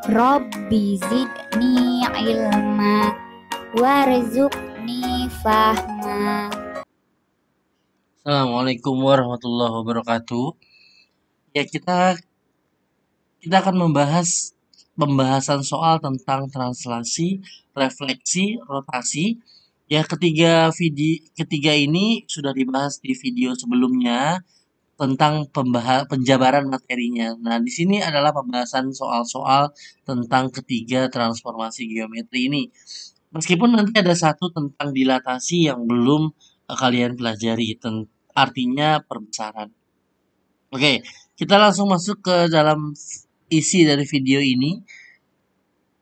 Rabbi zidni ilma warzuqni fahma. Assalamualaikum warahmatullahi wabarakatuh. Ya, kita akan membahas pembahasan soal tentang translasi, refleksi, rotasi. Ya, ketiga ini sudah dibahas di video sebelumnya tentang penjabaran materinya. Nah, di sini adalah pembahasan soal-soal tentang ketiga transformasi geometri ini. Meskipun nanti ada satu tentang dilatasi yang belum kalian pelajari, artinya perbesaran. Oke, kita langsung masuk ke dalam isi dari video ini.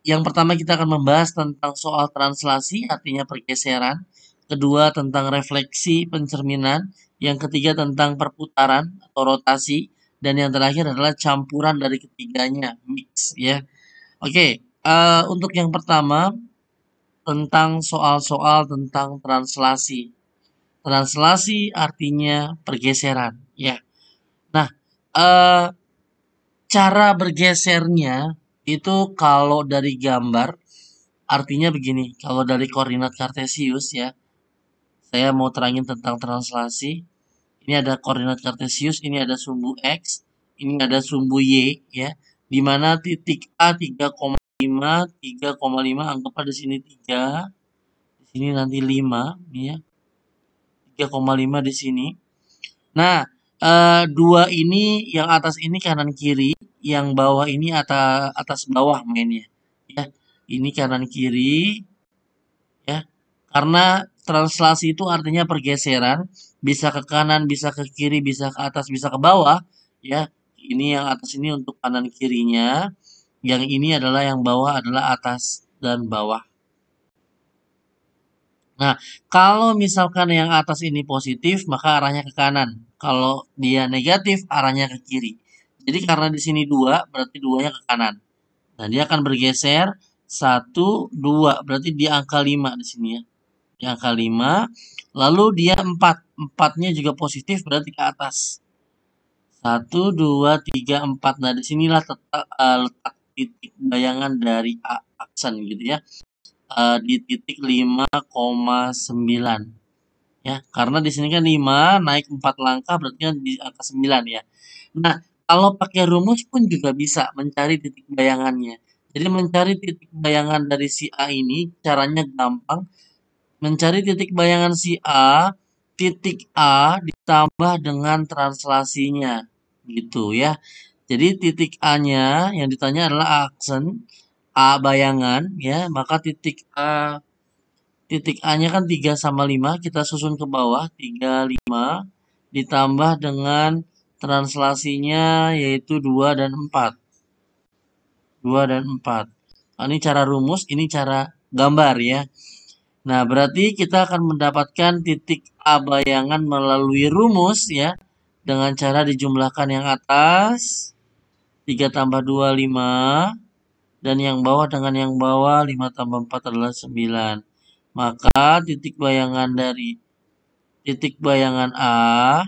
Yang pertama kita akan membahas tentang soal translasi, artinya pergeseran. Kedua tentang refleksi pencerminan. Yang ketiga tentang perputaran atau rotasi. Dan yang terakhir adalah campuran dari ketiganya, mix ya. Oke, untuk yang pertama tentang soal-soal tentang translasi. Translasi artinya pergeseran ya. Nah, eh, cara bergesernya itu kalau dari gambar artinya begini. Kalau dari koordinat kartesius ya, saya mau terangin tentang translasi. Ini ada koordinat kartesius, ini ada sumbu x, ini ada sumbu y ya. Di mana titik A 3,5 anggaplah di sini 3, di sini nanti 5 ya. 3,5 di sini. Nah, dua ini yang atas ini kanan kiri, yang bawah ini atas bawah mainnya. Ya, ini kanan kiri ya. Karena translasi itu artinya pergeseran, bisa ke kanan, bisa ke kiri, bisa ke atas, bisa ke bawah ya. Ini yang atas ini untuk kanan kirinya, yang ini adalah yang bawah adalah atas dan bawah. Nah, kalau misalkan yang atas ini positif, maka arahnya ke kanan. Kalau dia negatif, arahnya ke kiri. Jadi karena di sini 2, berarti 2-nya ke kanan. Nah, dia akan bergeser 1, 2, berarti di angka 5 di sini ya. Di angka 5, lalu dia 4. 4-nya juga positif, berarti ke atas. 1, 2, 3, 4. Nah, disinilah letak titik bayangan dari aksen gitu ya. Di titik 5,9 ya, karena di sini kan 5 naik 4 langkah berarti kan di angka 9 ya. Nah, kalau pakai rumus pun juga bisa mencari titik bayangannya. Jadi mencari titik bayangan dari si A ini caranya gampang. Mencari titik bayangan si A, titik A ditambah dengan translasinya gitu ya. Jadi titik A-nya yang ditanya adalah aksen A bayangan ya, maka titik A-nya kan 3,5, kita susun ke bawah 3,5 ditambah dengan translasinya yaitu 2 dan 4. 2 dan 4. Nah, ini cara rumus, ini cara gambar ya. Nah, berarti kita akan mendapatkan titik A bayangan melalui rumus ya. Dengan cara dijumlahkan yang atas 3 tambah 2, 5. Dan yang bawah dengan yang bawah 5 tambah 4 adalah 9. Maka titik bayangan dari titik bayangan A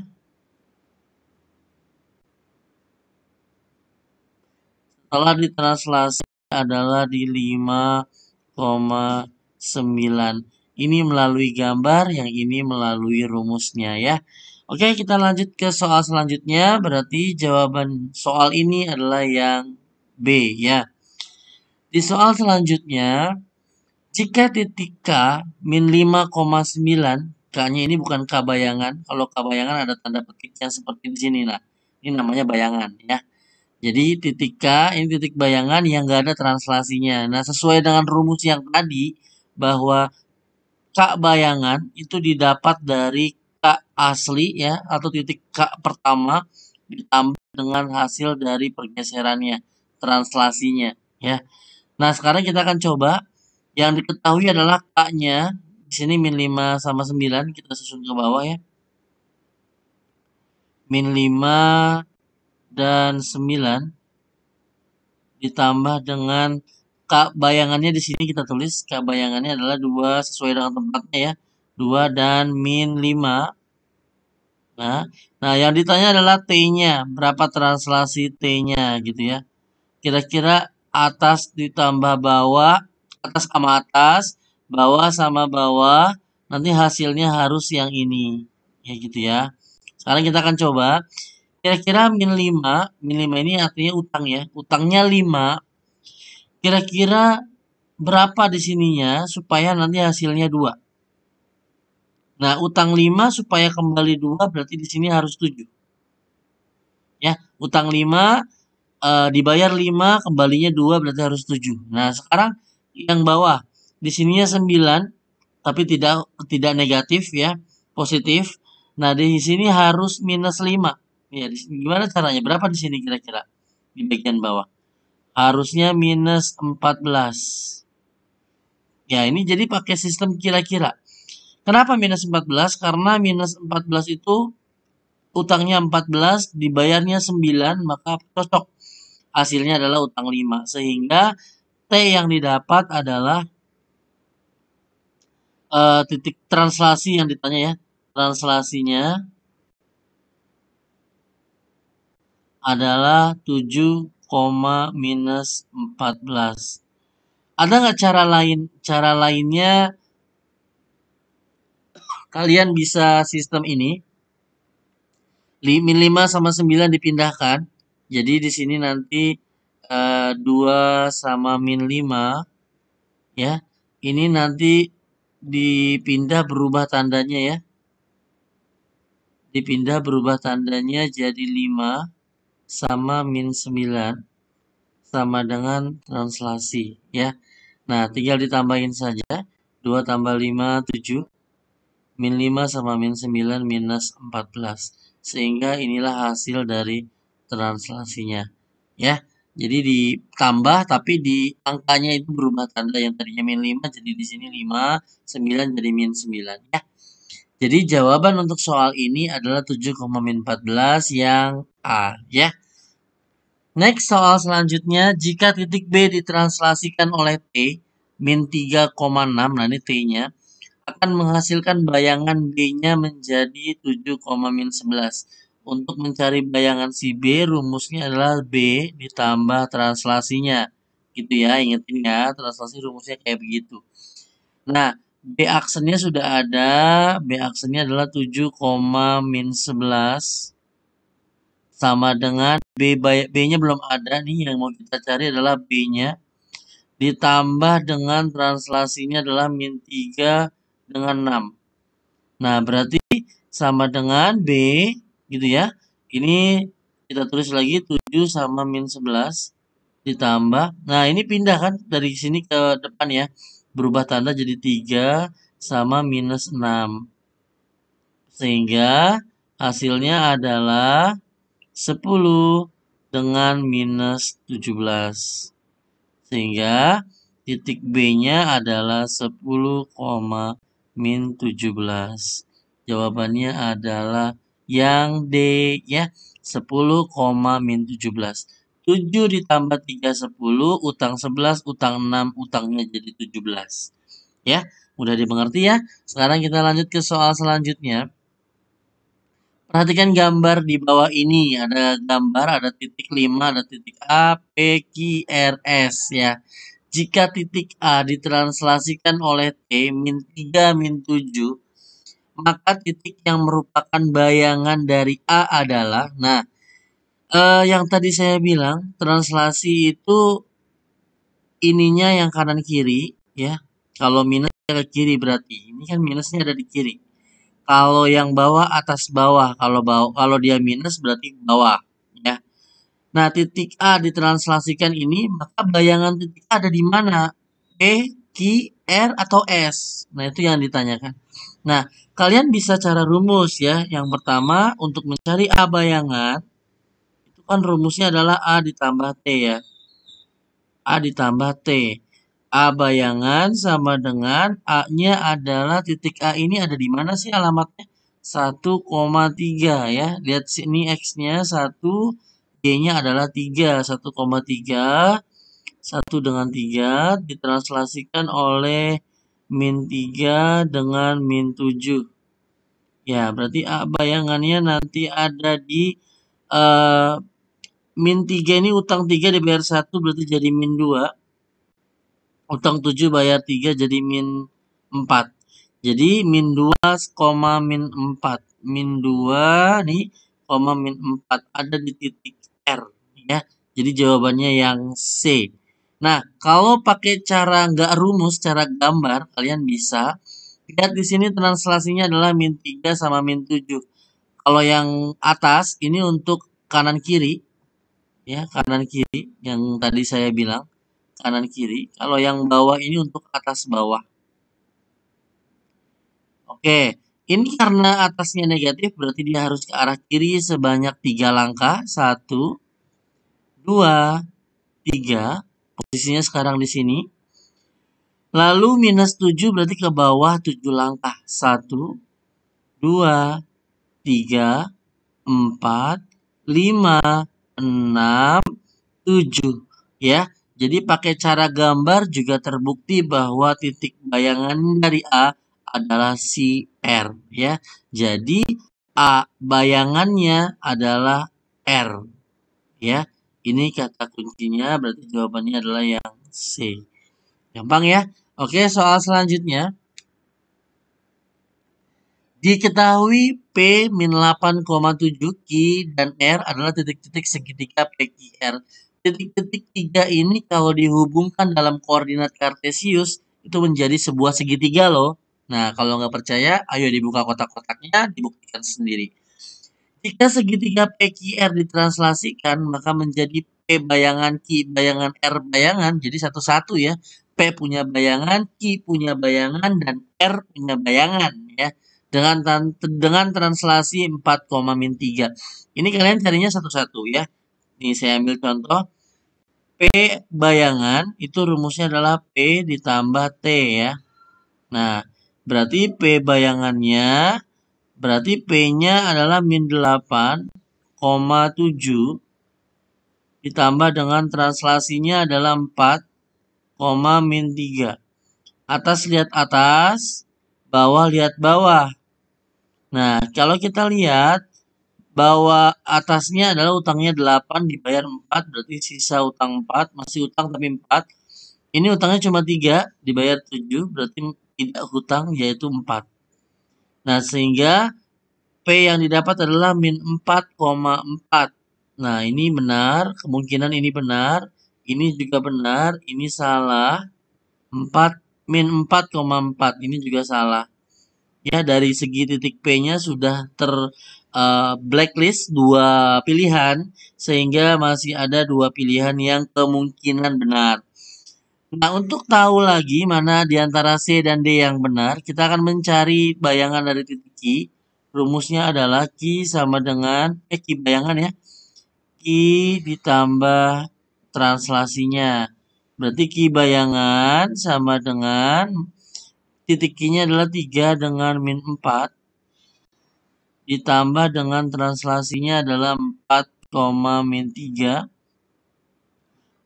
setelah ditranslasi adalah di 5,9. Ini melalui gambar, yang ini melalui rumusnya ya. Oke, kita lanjut ke soal selanjutnya. Berarti jawaban soal ini adalah yang B ya. Di soal selanjutnya, jika titik K min 5,9, K-nya ini bukan K bayangan. Kalau K bayangan ada tanda petiknya seperti di sini lah. Ini namanya bayangan ya. Jadi titik K ini titik bayangan yang nggak ada translasinya. Nah, sesuai dengan rumus yang tadi bahwa K bayangan itu didapat dari K asli ya atau titik K pertama ditambah dengan hasil dari pergeserannya, translasinya ya. Nah, sekarang kita akan coba yang diketahui adalah K-nya. Di sini min 5 sama 9 kita susun ke bawah ya. Min 5 dan 9 ditambah dengan K bayangannya di sini kita tulis. K bayangannya adalah 2 sesuai dengan tempatnya ya. 2 dan min 5. Nah, yang ditanya adalah T-nya. Berapa translasi T-nya gitu ya. Kira-kira atas ditambah bawah, atas sama atas, bawah sama bawah, nanti hasilnya harus yang ini. Ya gitu ya. Sekarang kita akan coba. Kira-kira min 5 ini artinya utang ya. Utangnya 5. Kira-kira berapa di sininya supaya nanti hasilnya 2. Nah, utang 5 supaya kembali 2 berarti di sini harus 7. Ya, utang 5 dibayar 5 kembalinya 2 berarti harus 7. Nah, sekarang yang bawah di sininya 9 tapi tidak negatif ya, positif. Nah, di sini harus minus 5. Ya, gimana caranya? Berapa di sini kira-kira? Di bagian bawah. Harusnya minus 14. Ya, ini jadi pakai sistem kira-kira. Kenapa minus 14? Karena minus 14 itu utangnya 14, dibayarnya 9, maka cocok. Hasilnya adalah utang 5. Sehingga T yang didapat adalah titik translasi yang ditanya ya. Translasinya adalah 7, minus 14. Ada nggak cara lainnya kalian bisa sistem ini? Min 5 sama 9 dipindahkan. Jadi di sini nanti 2 sama min 5 ya. Ini nanti dipindah berubah tandanya ya. Dipindah berubah tandanya jadi 5 sama min 9 sama dengan translasi ya. Nah, tinggal ditambahin saja. 2 tambah 5, 7. Min 5 sama min 9 minus 14. Sehingga inilah hasil dari translasinya. Ya, jadi ditambah tapi di angkanya itu berubah tanda. Yang tadinya min 5 jadi di sini 5, 9 jadi min 9 ya. Jadi jawaban untuk soal ini adalah 7,14 yang A ya. Next soal selanjutnya, jika titik B ditranslasikan oleh T min 3,6, nah ini T-nya, akan menghasilkan bayangan B-nya menjadi 7,11. Untuk mencari bayangan si B, rumusnya adalah B ditambah translasinya. Gitu ya, ingetin ya, translasi rumusnya kayak begitu. Nah, B aksennya sudah ada, B aksennya adalah 7,11 sama dengan B-nya belum ada nih, yang mau kita cari adalah B-nya. Ditambah dengan translasinya adalah min 3 dengan 6. Nah, berarti sama dengan B gitu ya. Ini kita tulis lagi 7 sama min 11 ditambah. Nah, ini pindah kan dari sini ke depan ya. Berubah tanda jadi 3 sama minus 6. Sehingga hasilnya adalah 10 dengan minus 17. Sehingga titik B-nya adalah 10, min 17. Jawabannya adalah yang D ya. 10, min 17. 7 ditambah 3, 10. Utang 11, utang 6. Utangnya jadi 17. Ya, mudah dimengerti ya. Sekarang kita lanjut ke soal selanjutnya. Perhatikan gambar di bawah ini. Ada gambar, ada titik 5, ada titik A, P, Q, R, S ya. Jika titik A ditranslasikan oleh T min 3 min 7, maka titik yang merupakan bayangan dari A adalah, nah, yang tadi saya bilang, translasi itu ininya yang kanan kiri ya. Kalau minus ke kiri berarti. Ini kan minusnya ada di kiri. Kalau yang bawah atas bawah, kalau dia minus berarti bawah ya. Nah, titik A ditranslasikan ini, maka bayangan titik A ada di mana? P, Q, R atau S. Nah, itu yang ditanyakan. Nah, kalian bisa cara rumus ya. Yang pertama, untuk mencari A bayangan, itu kan rumusnya adalah A ditambah T ya. A ditambah T. A bayangan sama dengan A-nya adalah titik A ini ada di mana sih alamatnya? 1,3 ya. Lihat sini X-nya 1, Y-nya adalah 3. 1,3. 1 dengan 3 ditranslasikan oleh min 3 dengan min 7. Ya, berarti A bayangannya nanti ada di min 3 ini utang 3 dibayar 1 berarti jadi min 2. Utang 7 bayar 3 jadi min 4. Jadi min 2, min 4. Min 2 nih, min 4 ada di titik R ya. Jadi jawabannya yang C. Nah, kalau pakai cara nggak rumus, cara gambar, kalian bisa lihat di sini translasinya adalah min 3 sama min 7. Kalau yang atas ini untuk kanan kiri ya, kanan kiri yang tadi saya bilang kanan kiri. Kalau yang bawah ini untuk atas bawah. Oke, ini karena atasnya negatif berarti dia harus ke arah kiri sebanyak 3 langkah. 1, 2, 3. Posisinya sekarang di sini. Lalu minus 7 berarti ke bawah 7 langkah. 1, 2, 3, 4, 5, 6, 7. Ya, jadi pakai cara gambar juga terbukti bahwa titik bayangan dari A adalah si R. Ya, jadi A bayangannya adalah R. Ya, ini kata kuncinya berarti jawabannya adalah yang C. Gampang ya. Oke, soal selanjutnya. Diketahui P min 8,7 Q dan R adalah titik-titik segitiga PQR. Titik-titik tiga ini kalau dihubungkan dalam koordinat kartesius itu menjadi sebuah segitiga loh. Nah, kalau nggak percaya, ayo dibuka kotak-kotaknya, dibuktikan sendiri. Jika segitiga PQR ditranslasikan, maka menjadi P bayangan Q bayangan R bayangan, jadi satu-satu ya. P punya bayangan, Q punya bayangan, dan R punya bayangan ya. Dengan translasi 4, min 3. Ini kalian carinya satu-satu ya. Ini saya ambil contoh. P bayangan itu rumusnya adalah P ditambah T ya. Nah, berarti P bayangannya berarti P-nya adalah min 8,7 ditambah dengan translasinya adalah 4, min 3. Atas lihat atas, bawah lihat bawah. Nah, kalau kita lihat bahwa atasnya adalah utangnya 8 dibayar 4, berarti sisa utang 4, masih utang tapi 4. Ini utangnya cuma 3 dibayar 7, berarti tidak hutang yaitu 4. Nah, sehingga P yang didapat adalah min 4,4. Nah, ini benar, kemungkinan ini benar, ini juga benar, ini salah. 4 min 4,4 ini juga salah. Ya, dari segi titik P-nya sudah blacklist 2 pilihan sehingga masih ada 2 pilihan yang kemungkinan benar. Nah, untuk tahu lagi mana di antara C dan D yang benar, kita akan mencari bayangan dari titik Q. Rumusnya adalah Q sama dengan Q bayangan ya. Q ditambah translasinya. Berarti Q bayangan sama dengan titik Q-nya adalah 3 dengan min 4. Ditambah dengan translasinya adalah 4, min 3.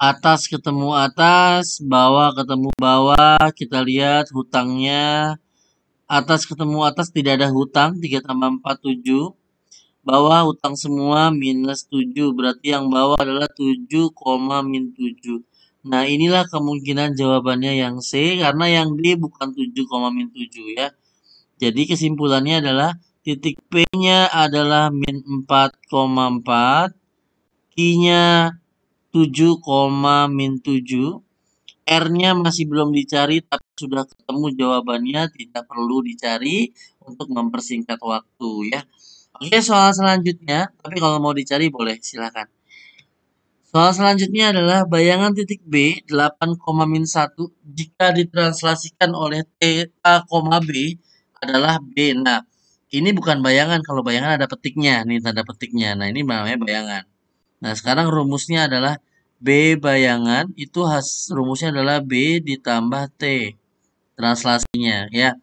Atas ketemu atas, bawah ketemu bawah, kita lihat hutangnya. Atas ketemu atas tidak ada hutang, 3 tambah 4, 7. Bawah hutang semua minus 7, berarti yang bawah adalah 7, min 7. Nah, inilah kemungkinan jawabannya yang C, karena yang D bukan 7, min 7 ya. Jadi kesimpulannya adalah titik P-nya adalah min 4,4, Q-nya 7, min 7, R-nya masih belum dicari tapi sudah ketemu jawabannya, tidak perlu dicari untuk mempersingkat waktu ya. Oke, soal selanjutnya, tapi kalau mau dicari boleh, silakan. Soal selanjutnya adalah bayangan titik B 8,-1 jika ditranslasikan oleh T A, B adalah B. Nah, ini bukan bayangan, kalau bayangan ada petiknya, nih tanda petiknya. Nah, ini namanya bayangan. Nah, sekarang rumusnya adalah B bayangan, itu rumusnya adalah B ditambah T. Translasinya ya.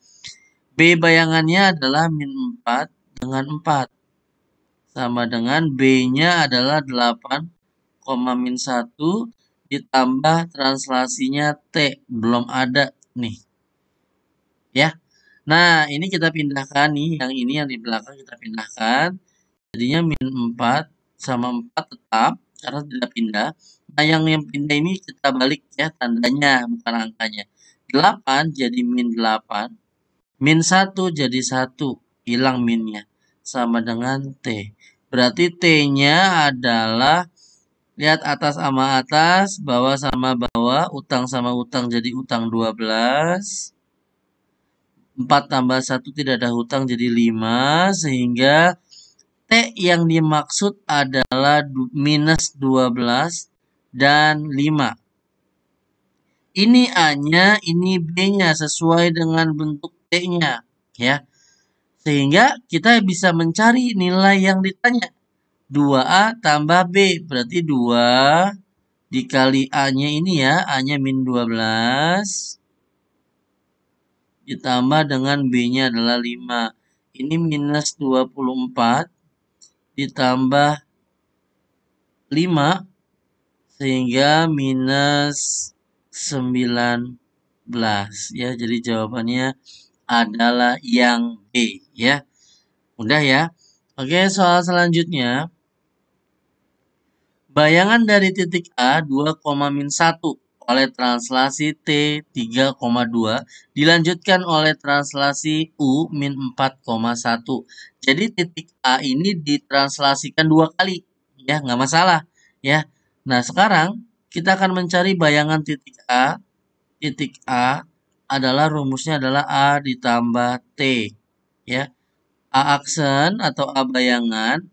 B bayangannya adalah min 4 dengan 4. Sama dengan B-nya adalah 8, min 1 ditambah translasinya T. Belum ada nih. Ya. Nah, ini kita pindahkan nih. Yang ini yang di belakang kita pindahkan. Jadinya min 4 sama 4 tetap. karena tidak pindah. Nah, yang pindah ini kita balik ya tandanya, bukan angkanya. 8 jadi min 8. Min 1 jadi 1. Hilang minnya. Sama dengan T. Berarti T-nya adalah, lihat atas sama atas, bawah sama bawah, utang sama utang jadi utang 12. 4 tambah 1 tidak ada hutang jadi 5. Sehingga T yang dimaksud adalah minus 12 dan 5. Ini A-nya, ini B-nya sesuai dengan bentuk T-nya, ya. Sehingga kita bisa mencari nilai yang ditanya. 2A tambah B, berarti 2 dikali A-nya ini ya, A-nya min 12 ditambah dengan B-nya adalah 5. Ini minus 24 ditambah 5 sehingga minus 19 ya. Jadi jawabannya adalah yang B ya. Mudah ya. Oke, soal selanjutnya. Bayangan dari titik A 2,-1 oleh translasi T 3,2 dilanjutkan oleh translasi U min 4,1. Jadi titik A ini ditranslasikan 2 kali. Ya, nggak masalah. Ya. Nah, sekarang kita akan mencari bayangan titik A. Titik A adalah rumusnya adalah A ditambah T. Ya. A aksen atau A bayangan.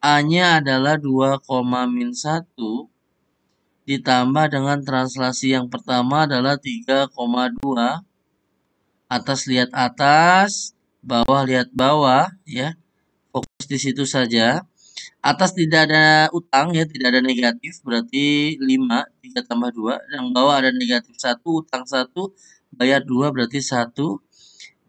A-nya adalah 2,-1 ditambah dengan translasi yang pertama adalah 3,2. Atas lihat atas, bawah lihat bawah ya. Fokus di situ saja. Atas tidak ada utang ya, tidak ada negatif, berarti 5, 3 tambah 2. Yang bawah ada negatif 1, utang 1, bayar 2 berarti 1.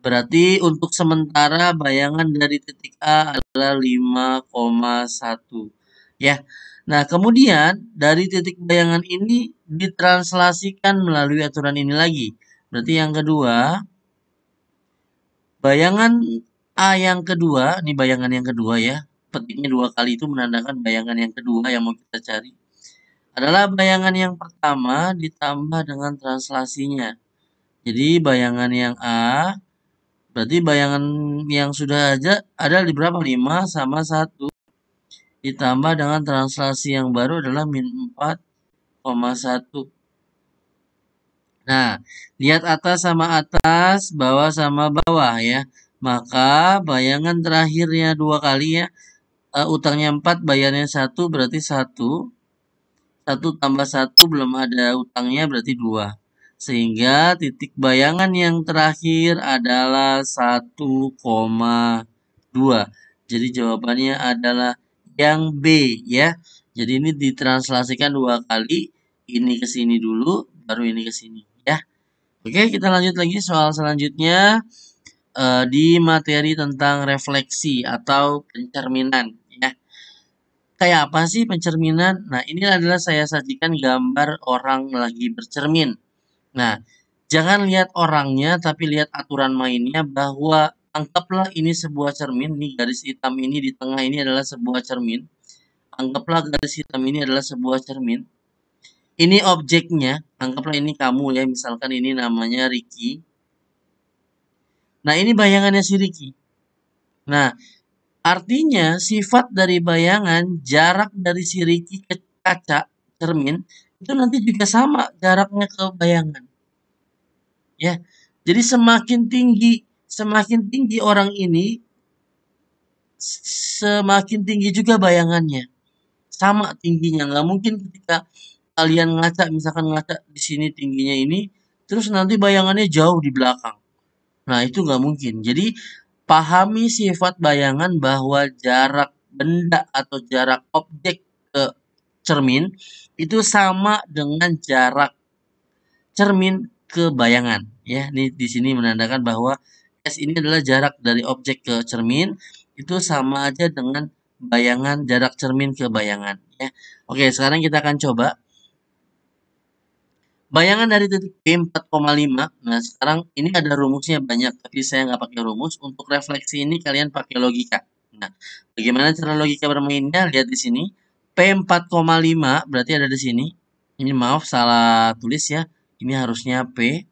Berarti untuk sementara bayangan dari titik A adalah 5,1. Ya. Nah, kemudian dari titik bayangan ini ditranslasikan melalui aturan ini lagi. Berarti yang kedua, bayangan A yang kedua, ini bayangan yang kedua ya. Petiknya 2 kali itu menandakan bayangan yang kedua yang mau kita cari. Adalah bayangan yang pertama ditambah dengan translasinya. Jadi bayangan yang A berarti bayangan yang sudah ada di berapa? 5 sama 1. Ditambah dengan translasi yang baru adalah min 4,1. Nah, lihat atas sama atas, bawah sama bawah ya. Maka bayangan terakhirnya 2 kali ya. Utangnya 4, bayarnya 1 berarti 1. 1 tambah 1 belum ada utangnya berarti 2. Sehingga titik bayangan yang terakhir adalah 1,2. Jadi jawabannya adalah yang B ya. Jadi ini ditranslasikan 2 kali. Ini ke sini dulu, baru ini ke sini ya. Oke, kita lanjut lagi soal selanjutnya di materi tentang refleksi atau pencerminan ya. Kayak apa sih pencerminan? Nah, ini adalah saya sajikan gambar orang lagi bercermin. Nah, jangan lihat orangnya, tapi lihat aturan mainnya bahwa anggaplah ini sebuah cermin, nih garis hitam ini di tengah ini adalah sebuah cermin. Anggaplah garis hitam ini adalah sebuah cermin. Ini objeknya, anggaplah ini kamu ya, misalkan ini namanya Ricky. Nah, ini bayangannya si Ricky. Nah, artinya sifat dari bayangan, jarak dari si Ricky ke kaca cermin, itu nanti juga sama jaraknya ke bayangan. Ya, jadi semakin tinggi orang ini, semakin tinggi juga bayangannya. Sama tingginya, nggak mungkin ketika kalian ngaca, misalkan ngaca di sini tingginya ini, terus nanti bayangannya jauh di belakang. Nah, itu nggak mungkin. Jadi, pahami sifat bayangan bahwa jarak benda atau jarak objek ke cermin itu sama dengan jarak cermin ke bayangan. Ya, ini di sini menandakan bahwa S ini adalah jarak dari objek ke cermin itu sama aja dengan bayangan jarak cermin ke bayangan. Ya, oke. Sekarang kita akan coba bayangan dari titik B 4,5. Nah, sekarang ini ada rumusnya banyak, tapi saya nggak pakai rumus. Untuk refleksi ini kalian pakai logika. Nah, bagaimana cara logika bermainnya? Lihat di sini. P 4,5 berarti ada di sini. Ini maaf salah tulis ya. Ini harusnya P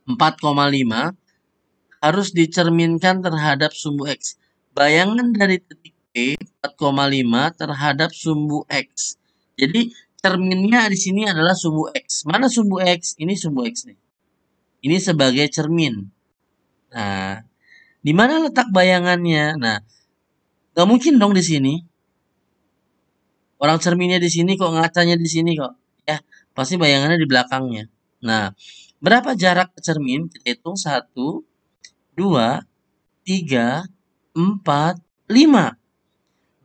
4,5 harus dicerminkan terhadap sumbu X. Bayangan dari titik P 4,5 terhadap sumbu X. Jadi cerminnya di sini adalah sumbu X. Mana sumbu X? Ini sumbu X nih. Ini sebagai cermin. Nah, di mana letak bayangannya? Nah, nggak mungkin dong di sini. Orang cerminnya di sini kok, ngacanya di sini kok. Ya, pasti bayangannya di belakangnya. Nah, berapa jarak ke cermin? Kita hitung 1, 2, 3, 4, 5.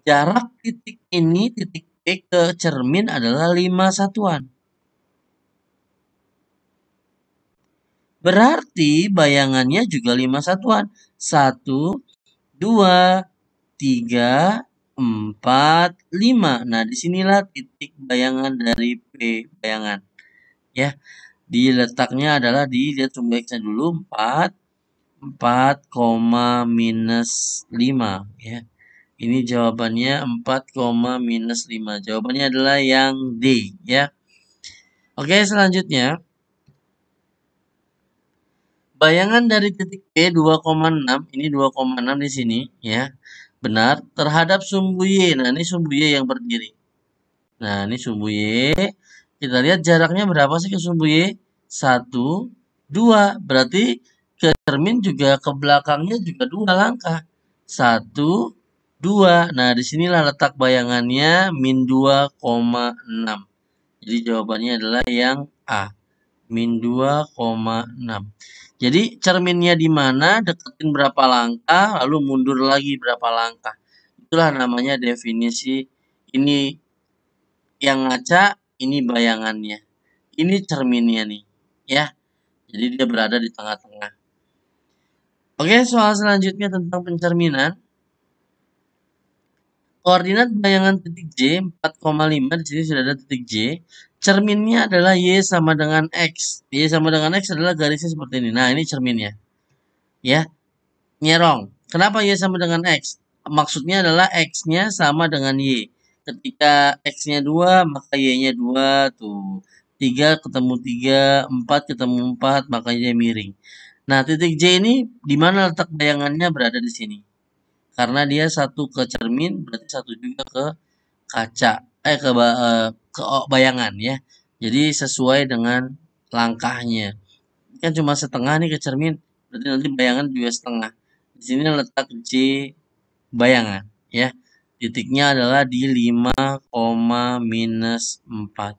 Jarak titik ini, titik P ke cermin adalah 5 satuan. Berarti bayangannya juga 5 satuan. 1, 2, 3, 4, 5. Nah, disinilah titik bayangan dari P bayangan. Ya, di letaknya adalah dilihat sumbu X-nya dulu 4, 4, minus 5 ya. Ini jawabannya 4, minus 5. Jawabannya adalah yang D ya. Oke, selanjutnya. Bayangan dari titik P 2,6, ini 2,6 di sini ya. Benar, terhadap sumbu Y. Nah, ini sumbu Y yang berdiri. Nah, ini sumbu Y. Kita lihat jaraknya berapa sih ke sumbu Y? 1, 2. Berarti ke cermin juga ke belakangnya juga 2 langkah. 1, 2. Nah, disinilah letak bayangannya min 2,6. Jadi jawabannya adalah yang A. Min 2,6. Jadi cerminnya di mana, deketin berapa langkah, lalu mundur lagi berapa langkah. Itulah namanya definisi ini yang ngaca, ini bayangannya. Ini cerminnya nih, ya. Jadi dia berada di tengah-tengah. Oke, soal selanjutnya tentang pencerminan. Koordinat bayangan titik J 4,5 di sini sudah ada titik J. Cerminnya adalah Y sama dengan X. Y sama dengan X adalah garisnya seperti ini. Nah, ini cerminnya. Ya, nyerong. Kenapa Y sama dengan X? Maksudnya adalah X-nya sama dengan Y. Ketika X-nya 2, maka Y-nya 2 tuh. 3 ketemu 3, 4 ketemu 4, makanya miring. Nah, titik J ini di mana letak bayangannya berada di sini. Karena dia satu ke cermin, berarti satu juga ke kaca, ke bayangan ya. Jadi sesuai dengan langkahnya. Kan cuma setengah nih ke cermin, berarti nanti bayangan juga setengah. Di sini letak J bayangan ya. Titiknya adalah di 5, minus 4.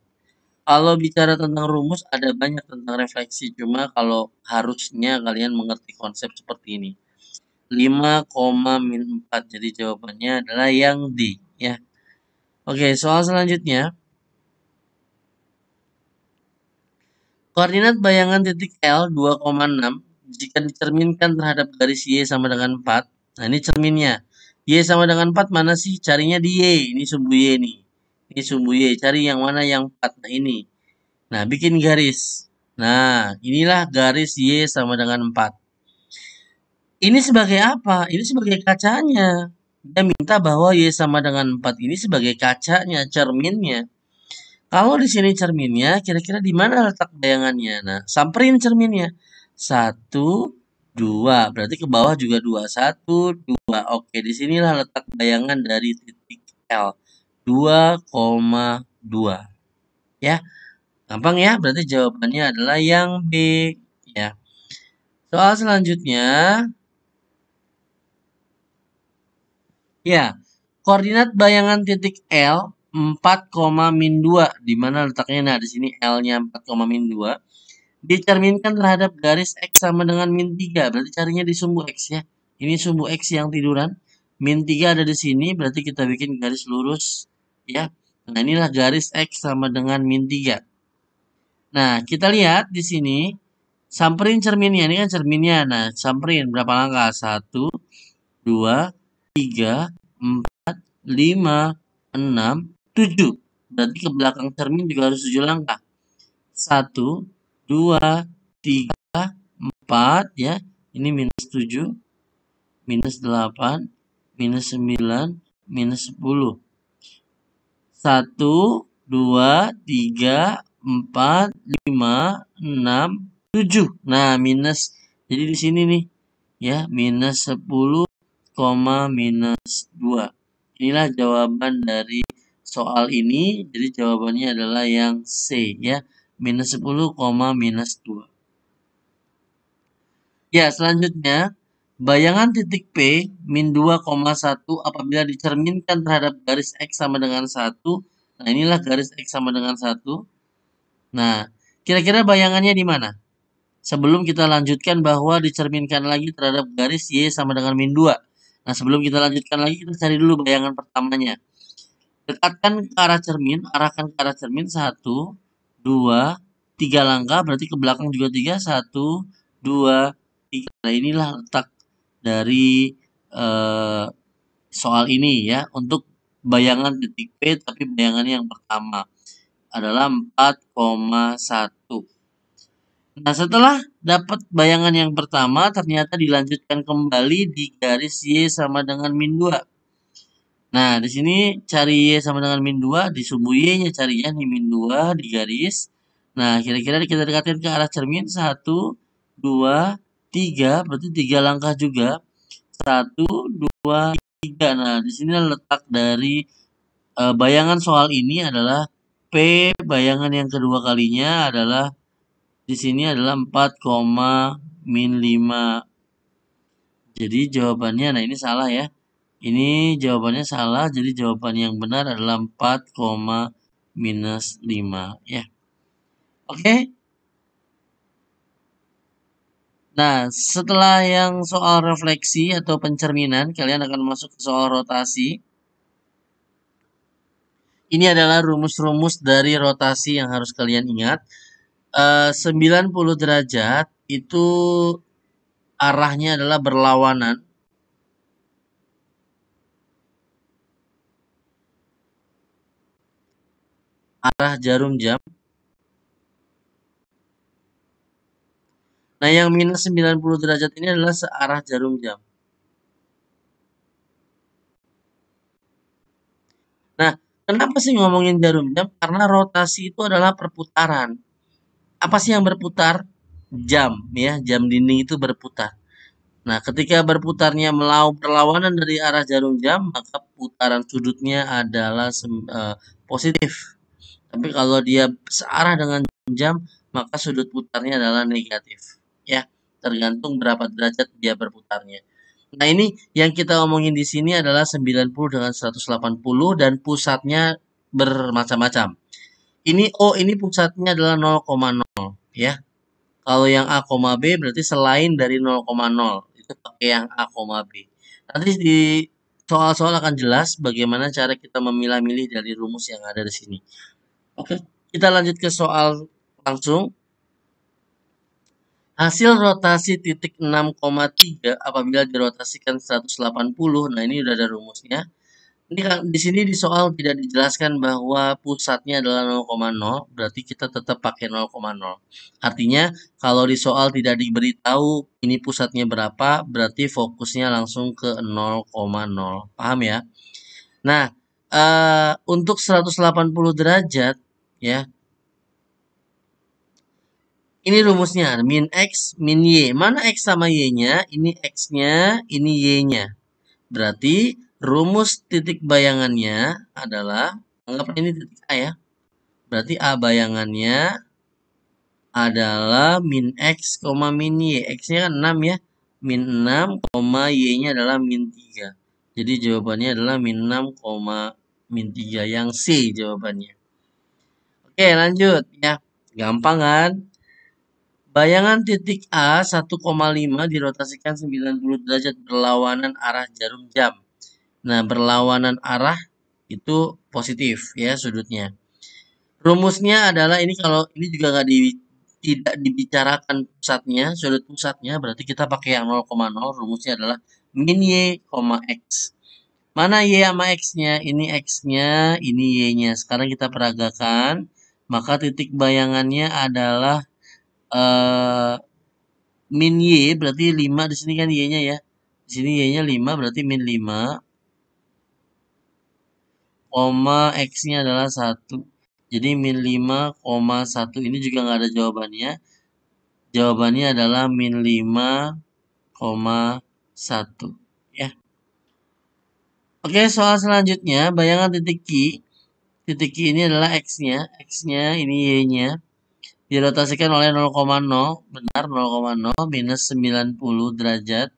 Kalau bicara tentang rumus ada banyak tentang refleksi, cuma kalau harusnya kalian mengerti konsep seperti ini. 5, min 4. Jadi jawabannya adalah yang D ya. Oke, soal selanjutnya. Koordinat bayangan titik L 2,6 jika dicerminkan terhadap garis Y sama dengan 4. Nah, ini cerminnya. Y sama dengan 4 mana sih? Carinya di Y. Ini sumbu Y nih. Ini sumbu Y. Cari yang mana yang 4. Nah, ini. Nah, bikin garis. Nah, inilah garis Y sama dengan 4. Ini sebagai apa? Ini sebagai kacanya. Dia minta bahwa Y sama dengan 4 ini sebagai kacanya, cerminnya. Kalau di sini cerminnya, kira-kira di mana letak bayangannya? Nah, samperin cerminnya. 1, 2. Berarti ke bawah juga 2. 1, 2. Oke, di sinilah letak bayangan dari titik L. 2,2. Ya, gampang ya. Berarti jawabannya adalah yang B. Ya. Soal selanjutnya. Ya, koordinat bayangan titik L 4, min 2. Di mana letaknya? Nah, di sini L-nya 4, min 2. Dicerminkan terhadap garis X sama dengan min 3. Berarti carinya di sumbu X ya. Ini sumbu X yang tiduran. Min 3 ada di sini. Berarti kita bikin garis lurus. Ya. Nah, inilah garis X sama dengan min 3. Nah, kita lihat di sini. Samperin cerminnya. Ini kan cerminnya. Nah, samperin berapa langkah? 1, 2, 3, 4, 5, 6, 7. Berarti ke belakang cermin juga harus 7 langkah. 1, 2, 3, 4 ya. Ini minus 7, minus 8, minus 9, minus 10. 1, 2, 3, 4, 5, 6, 7. Nah, minus. Jadi di sini nih, ya, minus 10, minus 2. Inilah jawaban dari soal ini. Jadi jawabannya adalah yang C, ya. Minus 10, minus 2. Ya, selanjutnya, bayangan titik P min 2,1 apabila dicerminkan terhadap garis X sama dengan 1. Nah, inilah garis X sama dengan 1. Nah, kira-kira bayangannya di mana? Sebelum kita lanjutkan bahwa dicerminkan lagi terhadap garis Y sama dengan min 2. Nah, sebelum kita lanjutkan lagi, kita cari dulu bayangan pertamanya. Dekatkan ke arah cermin, arahkan ke arah cermin, 1, 2, 3 langkah, berarti ke belakang juga 3, 1, 2, 3. Nah, inilah letak dari soal ini ya, untuk bayangan titik P, tapi bayangannya yang pertama adalah 4,1. Nah, setelah dapat bayangan yang pertama, ternyata dilanjutkan kembali di garis Y sama dengan min 2. Nah, di sini cari Y sama dengan min 2, di sumbu Y-nya cari ya, nih min 2 di garis. Nah, kira-kira kita dekatkan ke arah cermin, 1, 2, 3, berarti 3 langkah juga. 1, 2, 3. Nah, di sini letak dari bayangan soal ini adalah P, bayangan yang kedua kalinya adalah di sini adalah 4, min 5. Jadi jawabannya, nah ini salah ya. Ini jawabannya salah, jadi jawaban yang benar adalah 4, minus 5 ya. Oke. Nah, setelah yang soal refleksi atau pencerminan, kalian akan masuk ke soal rotasi. Ini adalah rumus-rumus dari rotasi yang harus kalian ingat. 90 derajat itu arahnya adalah berlawanan. Arah jarum jam. Nah, yang minus 90 derajat ini adalah searah jarum jam. Nah, kenapa sih ngomongin jarum jam? Karena rotasi itu adalah perputaran. Apa sih yang berputar? Jam, ya. Jam dinding itu berputar. Nah, ketika berputarnya berlawanan dari arah jarum jam, maka putaran sudutnya adalah positif. Tapi kalau dia searah dengan jam, maka sudut putarnya adalah negatif. Ya, tergantung berapa derajat dia berputarnya. Nah, ini yang kita omongin di sini adalah 90 dengan 180 dan pusatnya bermacam-macam. Ini pusatnya adalah 0,0 ya. Kalau yang A, B berarti selain dari 0,0. Itu pakai yang A, B. Nanti di soal-soal akan jelas bagaimana cara kita memilah-milih dari rumus yang ada di sini. Oke, kita lanjut ke soal langsung. Hasil rotasi titik 6,3 apabila dirotasikan 180. Nah, ini udah ada rumusnya. Ini di sini di soal tidak dijelaskan bahwa pusatnya adalah 0,0, berarti kita tetap pakai 0,0. Artinya kalau di soal tidak diberitahu ini pusatnya berapa, berarti fokusnya langsung ke 0,0. Paham ya? Nah, untuk 180 derajat ya. Ini rumusnya, min X, min Y. Mana X sama Y-nya? Ini X-nya, ini Y-nya. Berarti rumus titik bayangannya adalah, anggap ini titik A ya. Berarti A bayangannya adalah min X, min Y. X-nya kan 6 ya. Min 6, Y-nya adalah min 3. Jadi jawabannya adalah min 6, min 3. Yang C jawabannya. Oke, lanjut ya. Gampang kan? Bayangan titik A 1,5 dirotasikan 90 derajat berlawanan arah jarum jam. Nah, berlawanan arah itu positif ya sudutnya. Rumusnya adalah ini, kalau ini juga tidak dibicarakan pusatnya, sudut pusatnya, berarti kita pakai yang 0,0. Rumusnya adalah min Y, X. Mana Y sama X-nya? Ini X-nya, ini Y-nya. Sekarang kita peragakan, maka titik bayangannya adalah min Y, berarti 5 di sini kan Y-nya ya. Di sini Y-nya 5, berarti min 5. X-nya adalah 1. Jadi min 5,1 ini juga nggak ada jawabannya. Jawabannya adalah min 5,1. Ya. Oke, soal selanjutnya, bayangan titik Q. Titik Q ini adalah X-nya. X-nya ini Y-nya. Dirotasikan oleh 0,0. Benar, 0,0 minus 90 derajat.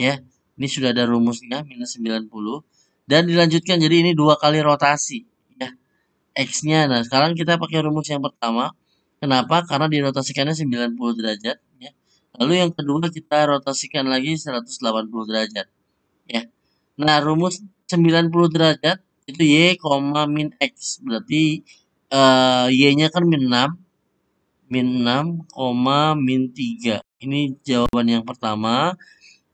Ya, ini sudah ada rumusnya, minus 90. Dan dilanjutkan, jadi ini 2 kali rotasi. Ya, X-nya. Nah, sekarang kita pakai rumus yang pertama. Kenapa? Karena dirotasikannya 90 derajat. Ya. Lalu yang kedua kita rotasikan lagi 180 derajat. Ya. Nah, rumus 90 derajat itu Y, min X. Berarti Y-nya kan min 6. Min 6, min 3. Ini jawaban yang pertama.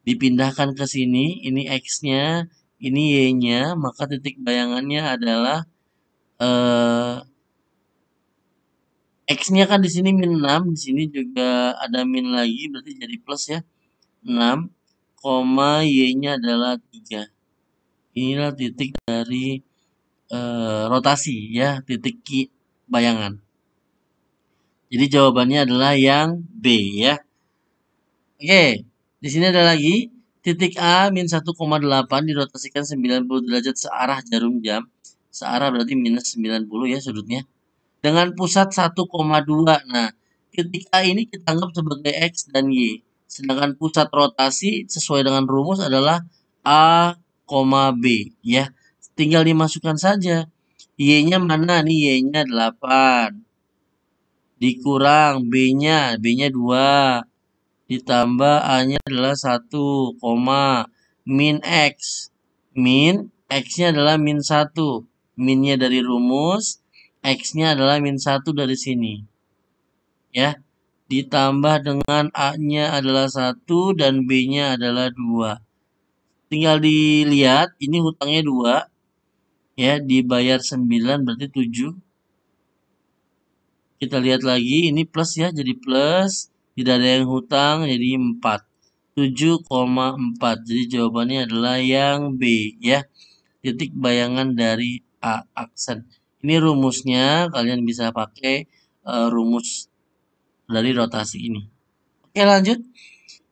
Dipindahkan ke sini, ini X-nya, ini Y-nya, maka titik bayangannya adalah X-nya kan di sini min 6, di sini juga ada min lagi, berarti jadi plus ya. 6, Y-nya adalah 3. Inilah titik dari rotasi ya, titik bayangan. Jadi jawabannya adalah yang B ya. Oke, di sini ada lagi titik A min 1,8 dirotasikan 90 derajat searah jarum jam. Searah berarti minus 90 ya sudutnya. Dengan pusat 1,2. Nah, titik A ini kita anggap sebagai X dan Y. Sedangkan pusat rotasi sesuai dengan rumus adalah A, B ya. Tinggal dimasukkan saja. Y-nya mana nih? Y-nya 8. Dikurang B-nya 2. Ditambah A-nya adalah 1, min X. Min X-nya adalah min 1. Minnya dari rumus, X-nya adalah min 1 dari sini. Ya. Ditambah dengan A-nya adalah 1 dan B-nya adalah 2. Tinggal dilihat, ini hutangnya 2. Ya, dibayar 9 berarti 7. Kita lihat lagi, ini plus ya, jadi plus. Tidak ada yang hutang, jadi 4. 7,4. Jadi jawabannya adalah yang B ya. Titik bayangan dari A aksen. Ini rumusnya, kalian bisa pakai rumus dari rotasi ini. Oke, lanjut.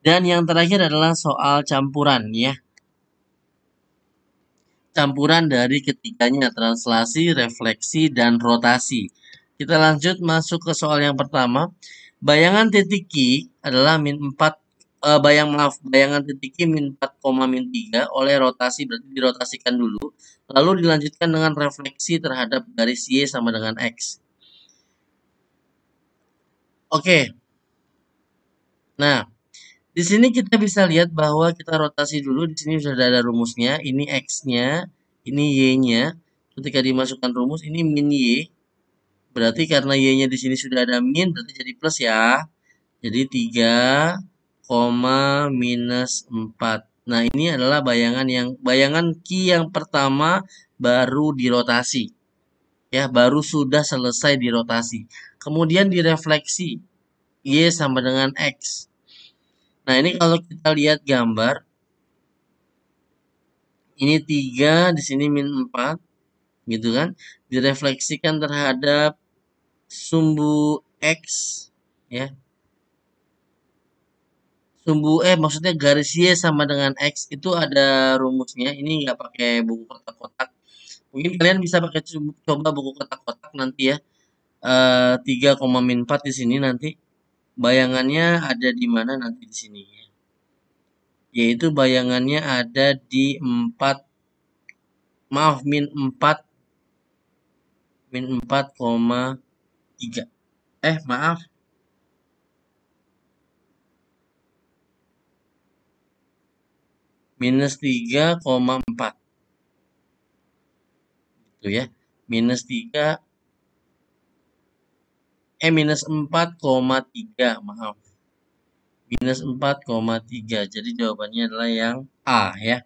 Dan yang terakhir adalah soal campuran ya. Campuran dari ketiganya, translasi, refleksi, dan rotasi. Kita lanjut masuk ke soal yang pertama. Bayangan titik Q adalah min 4, bayangan titik Q min 4, min 3 oleh rotasi, berarti dirotasikan dulu. Lalu dilanjutkan dengan refleksi terhadap garis Y sama dengan X. Oke. Nah, di sini kita bisa lihat bahwa kita rotasi dulu. Di sini sudah ada rumusnya. Ini X-nya, ini Y-nya. Ketika dimasukkan rumus, ini min Y. Berarti karena Y-nya di sini sudah ada min, berarti jadi plus ya. Jadi 3, minus 4. Nah, ini adalah bayangan Q yang pertama baru dirotasi. Ya, baru sudah selesai dirotasi. Kemudian direfleksi. Y sama dengan X. Nah, ini kalau kita lihat gambar, ini 3, di sini min 4, gitu kan. Direfleksikan terhadap sumbu X, ya. Maksudnya garis Y sama dengan X itu ada rumusnya. Ini nggak pakai buku kotak-kotak. Mungkin kalian bisa pakai coba buku kotak-kotak nanti ya. 3, min 4 di sini nanti. Bayangannya ada di mana nanti di sini ya. Yaitu bayangannya ada di 4, min 4, min 4,3. Maaf. Minus 3,4. Gitu ya. Minus 3, minus 4,3. Maaf. Minus 4,3. Jadi jawabannya adalah yang A ya.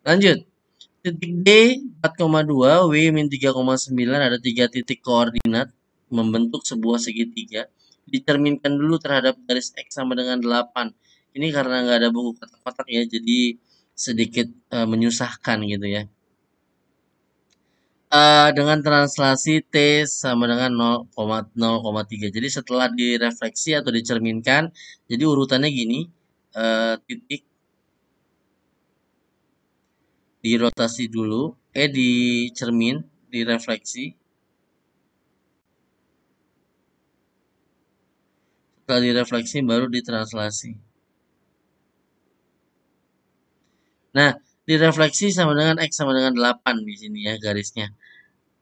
Lanjut. Titik D 4,2, W min 3,9, ada 3 titik koordinat membentuk sebuah segitiga. Dicerminkan dulu terhadap garis X sama dengan 8. Ini karena nggak ada buku kotak-kotak ya, jadi sedikit menyusahkan gitu ya. dengan translasi T sama dengan 0,3. Jadi setelah direfleksi atau dicerminkan, jadi urutannya gini, titik dirotasi dulu, dicermin, direfleksi. Setelah direfleksi baru ditranslasi. Nah, direfleksi sama dengan X sama dengan 8 di sini ya garisnya.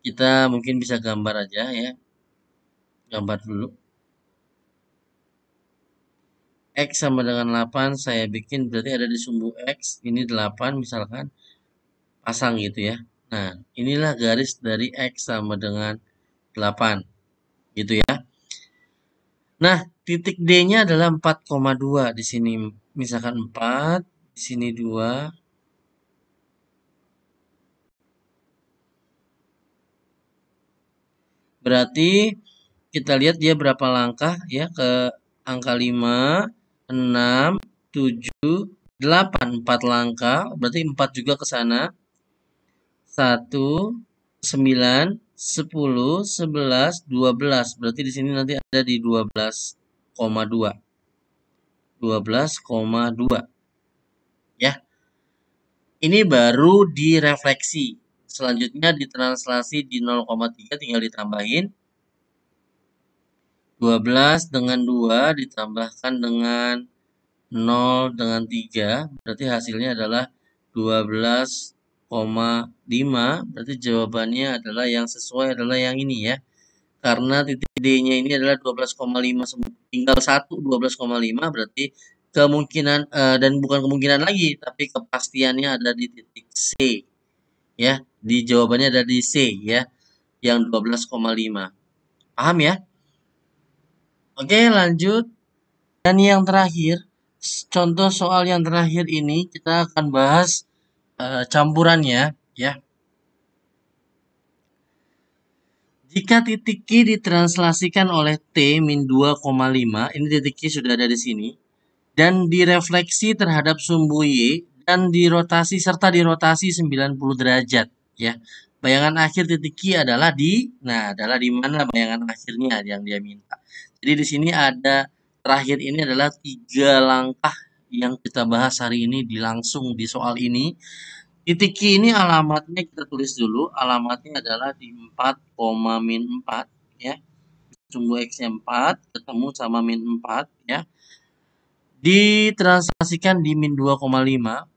Kita mungkin bisa gambar aja ya. Gambar dulu. X sama dengan 8 saya bikin berarti ada di sumbu X. Ini 8 misalkan. Pasang gitu ya. Nah, inilah garis dari X sama dengan 8. Gitu ya. Nah, titik D-nya adalah 4,2 di sini. Misalkan 4, di sini 2. Berarti kita lihat dia berapa langkah ya ke angka 5, 6, 7, 8. 4 langkah, berarti 4 juga ke sana. 1, 9, 10, 11, 12. Berarti di sini nanti ada di 12,2. 12,2. Ya. Ini baru direfleksi. Selanjutnya ditranslasi di 0,3 tinggal ditambahin. 12 dengan 2 ditambahkan dengan 0 dengan 3. Berarti hasilnya adalah 12,5. Berarti jawabannya adalah yang sesuai adalah yang ini ya. Karena titik D-nya ini adalah 12,5, tinggal 1 12,5 berarti kemungkinan dan bukan kemungkinan lagi tapi kepastiannya ada di titik C ya. Di jawabannya ada di C ya, yang 12,5. Paham ya? Oke, lanjut. Dan yang terakhir, contoh soal yang terakhir ini kita akan bahas campurannya ya. Jika titik Q ditranslasikan oleh T min 2,5, ini titik Q sudah ada di sini, dan direfleksi terhadap sumbu Y dan dirotasi serta dirotasi 90 derajat ya. Bayangan akhir titik Q adalah adalah di mana bayangan akhirnya yang dia minta. Jadi di sini ada terakhir ini adalah 3 langkah yang kita bahas hari ini langsung di soal ini. Titik Q ini alamatnya kita tulis dulu. Alamatnya adalah di 4,-4 ya. Sumbu X-nya 4 ketemu sama min 4 ya. Ditranslasikan di min 2,5.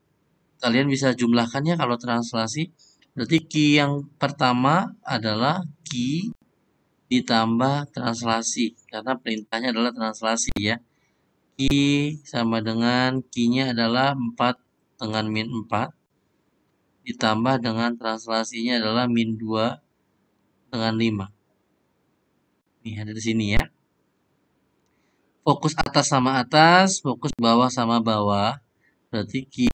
Kalian bisa jumlahkan ya kalau translasi. Berarti Q yang pertama adalah Q ditambah translasi. Karena perintahnya adalah translasi ya. Q sama dengan Q-nya adalah 4 dengan min 4. Ditambah dengan translasinya adalah min 2 dengan 5. Nih ada di sini ya. Fokus atas sama atas, fokus bawah sama bawah. Berarti Q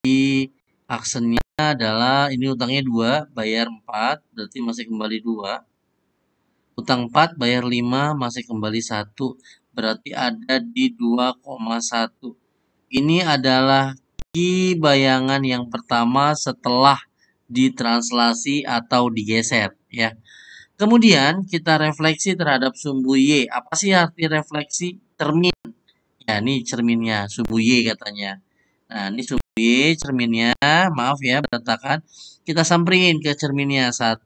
aksennya adalah ini utangnya 2, bayar 4, berarti masih kembali 2. Utang 4, bayar 5, masih kembali 1. Berarti ada di 2,1. Ini adalah Q bayangan yang pertama setelah ditranslasi atau digeser ya. Kemudian kita refleksi terhadap sumbu Y. Apa sih arti refleksi? Cermin. Ya, ini cerminnya, sumbu Y katanya. Nah, ini sumbu Y, cerminnya, maaf ya, berantakan. Kita samperin ke cerminnya. 1,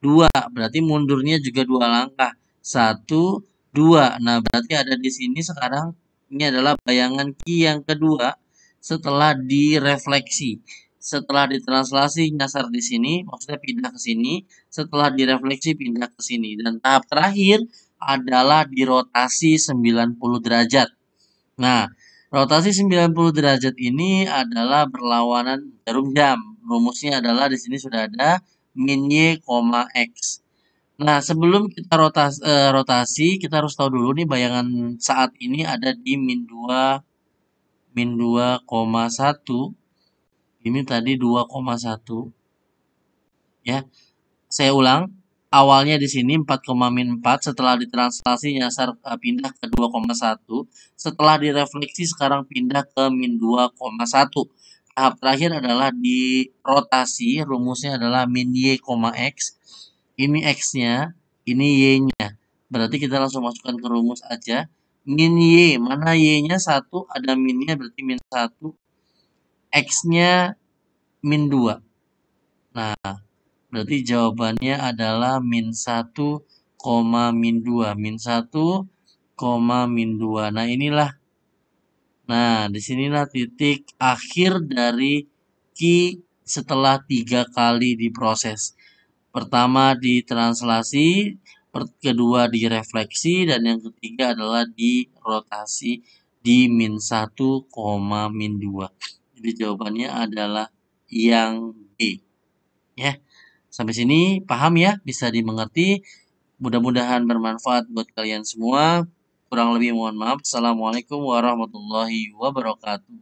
2. Berarti mundurnya juga 2 langkah. 1, 2. Nah, berarti ada di sini sekarang. Ini adalah bayangan Q yang kedua setelah direfleksi. Setelah ditranslasi nyasar di sini, maksudnya pindah ke sini. Setelah direfleksi pindah ke sini. Dan tahap terakhir adalah dirotasi 90 derajat. Nah, rotasi 90 derajat ini adalah berlawanan jarum jam. Rumusnya adalah di sini sudah ada min Y, X. Nah, sebelum kita rotasi, kita harus tahu dulu nih bayangan saat ini ada di min 2,1. Ini tadi 2,1. Ya. Saya ulang. Awalnya di sini 4,-4 setelah ditranslasi nyasar pindah ke 2,1. Setelah direfleksi sekarang pindah ke min 2,1. Tahap terakhir adalah di rotasi, rumusnya adalah min Y, X. ini X-nya, ini Y-nya. Berarti kita langsung masukkan ke rumus aja. Min Y, mana Y-nya 1, ada minnya berarti min 1. X-nya min 2. Nah, berarti jawabannya adalah min 1, min 2. Min 1, min 2. Nah, inilah. Nah, disinilah titik akhir dari Q setelah 3 kali diproses. Pertama ditranslasi, kedua direfleksi, dan yang ketiga adalah dirotasi di min 1, min 2. Jadi jawabannya adalah yang B. Ya, sampai sini paham ya, bisa dimengerti. Mudah-mudahan bermanfaat buat kalian semua. Kurang lebih mohon maaf. Assalamualaikum warahmatullahi wabarakatuh.